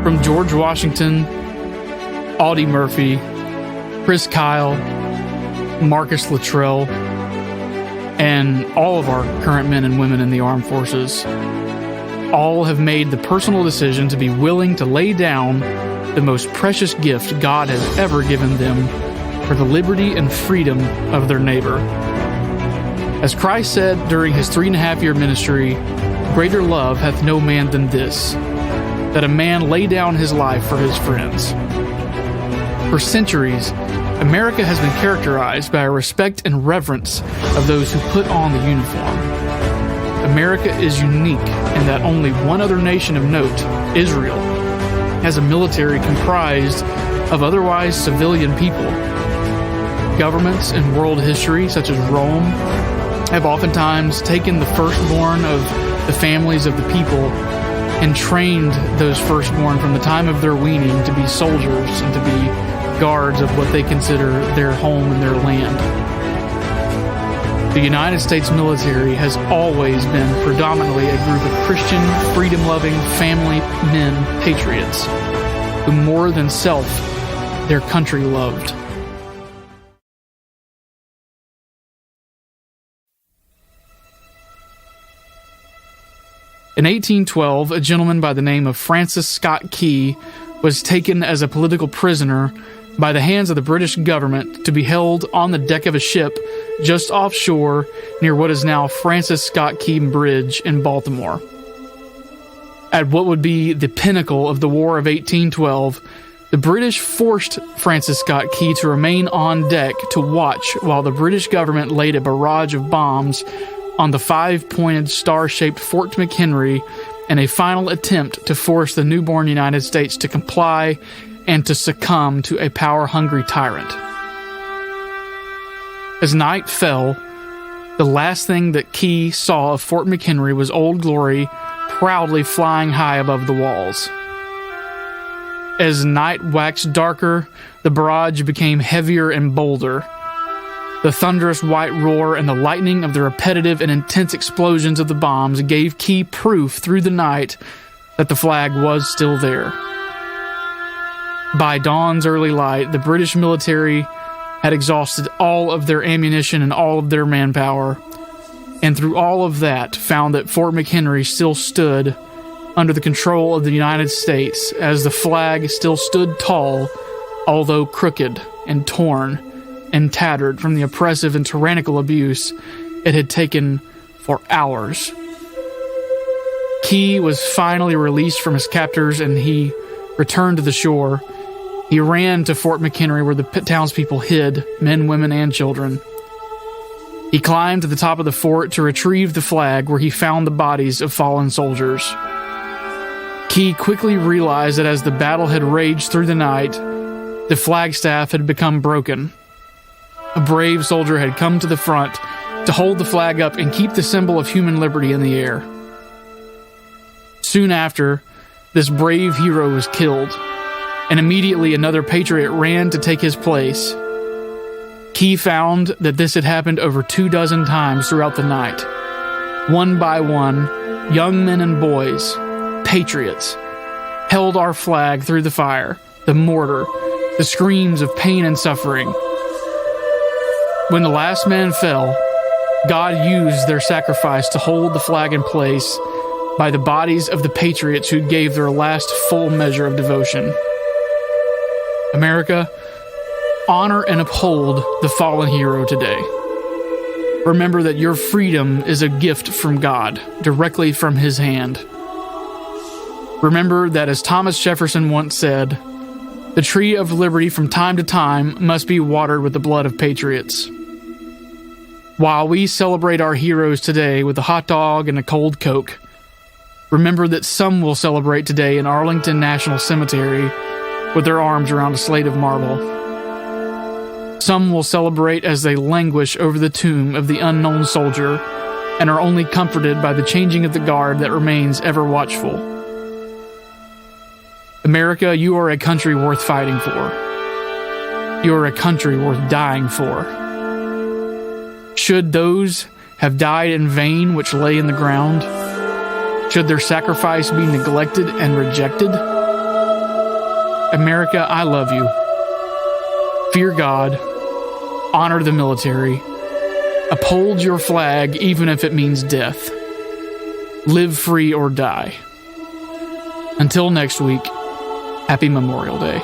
From George Washington, Audie Murphy, Chris Kyle, Marcus Luttrell, and all of our current men and women in the armed forces, all have made the personal decision to be willing to lay down the most precious gift God has ever given them for the liberty and freedom of their neighbor. As Christ said during his 3.5-year ministry, "Greater love hath no man than this, that a man lay down his life for his friends." For centuries, America has been characterized by a respect and reverence of those who put on the uniform. America is unique in that only one other nation of note, Israel, has a military comprised of otherwise civilian people. Governments in world history, such as Rome, have oftentimes taken the firstborn of the families of the people and trained those firstborn from the time of their weaning to be soldiers and to be guards of what they consider their home and their land. The United States military has always been predominantly a group of Christian, freedom-loving, family men, patriots, who more than self, their country loved. In 1812, a gentleman by the name of Francis Scott Key was taken as a political prisoner by the hands of the British government to be held on the deck of a ship just offshore near what is now Francis Scott Key Bridge in Baltimore. At what would be the pinnacle of the War of 1812, the British forced Francis Scott Key to remain on deck to watch while the British government laid a barrage of bombs on the 5-pointed star-shaped Fort McHenry in a final attempt to force the newborn United States to comply and to succumb to a power-hungry tyrant. As night fell, the last thing that Key saw of Fort McHenry was Old Glory proudly flying high above the walls. As night waxed darker, the barrage became heavier and bolder. The thunderous white roar and the lightning of the repetitive and intense explosions of the bombs gave Key proof through the night that the flag was still there. By dawn's early light, the British military had exhausted all of their ammunition and all of their manpower, and through all of that found that Fort McHenry still stood under the control of the United States, as the flag still stood tall, although crooked and torn and tattered from the oppressive and tyrannical abuse it had taken for hours. Key was finally released from his captors, and he returned to the shore. He ran to Fort McHenry, where the townspeople hid, men, women, and children. He climbed to the top of the fort to retrieve the flag, where he found the bodies of fallen soldiers. Key quickly realized that as the battle had raged through the night, the flagstaff had become broken. A brave soldier had come to the front to hold the flag up and keep the symbol of human liberty in the air. Soon after, this brave hero was killed, and immediately another patriot ran to take his place. Key found that this had happened over 24 times throughout the night. One by one, young men and boys, patriots, held our flag through the fire, the mortar, the screams of pain and suffering. When the last man fell, God used their sacrifice to hold the flag in place by the bodies of the patriots who gave their last full measure of devotion. America, honor and uphold the fallen hero today. Remember that your freedom is a gift from God, directly from His hand. Remember that, as Thomas Jefferson once said, the tree of liberty from time to time must be watered with the blood of patriots. While we celebrate our heroes today with a hot dog and a cold Coke, remember that some will celebrate today in Arlington National Cemetery with their arms around a slate of marble. Some will celebrate as they languish over the tomb of the unknown soldier and are only comforted by the changing of the guard that remains ever watchful. America, you are a country worth fighting for. You are a country worth dying for. Should those have died in vain which lay in the ground? Should their sacrifice be neglected and rejected? America, I love you. Fear God. Honor the military. Uphold your flag even if it means death. Live free or die. Until next week, happy Memorial Day.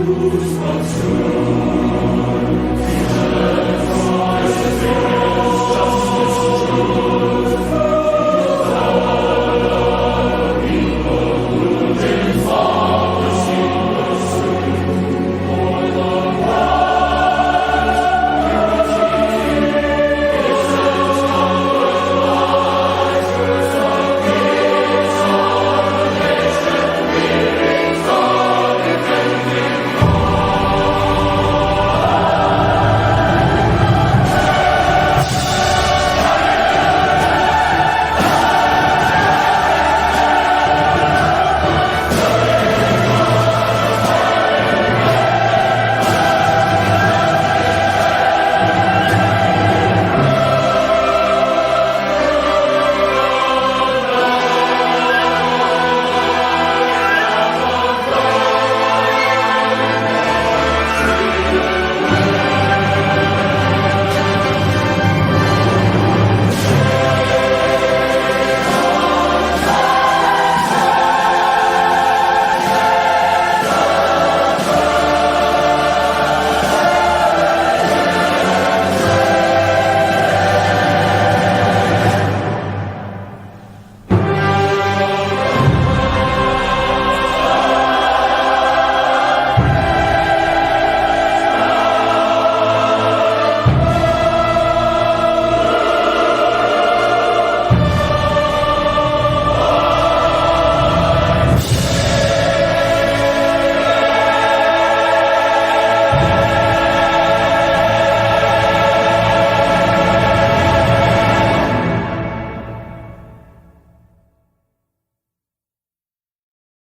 Who's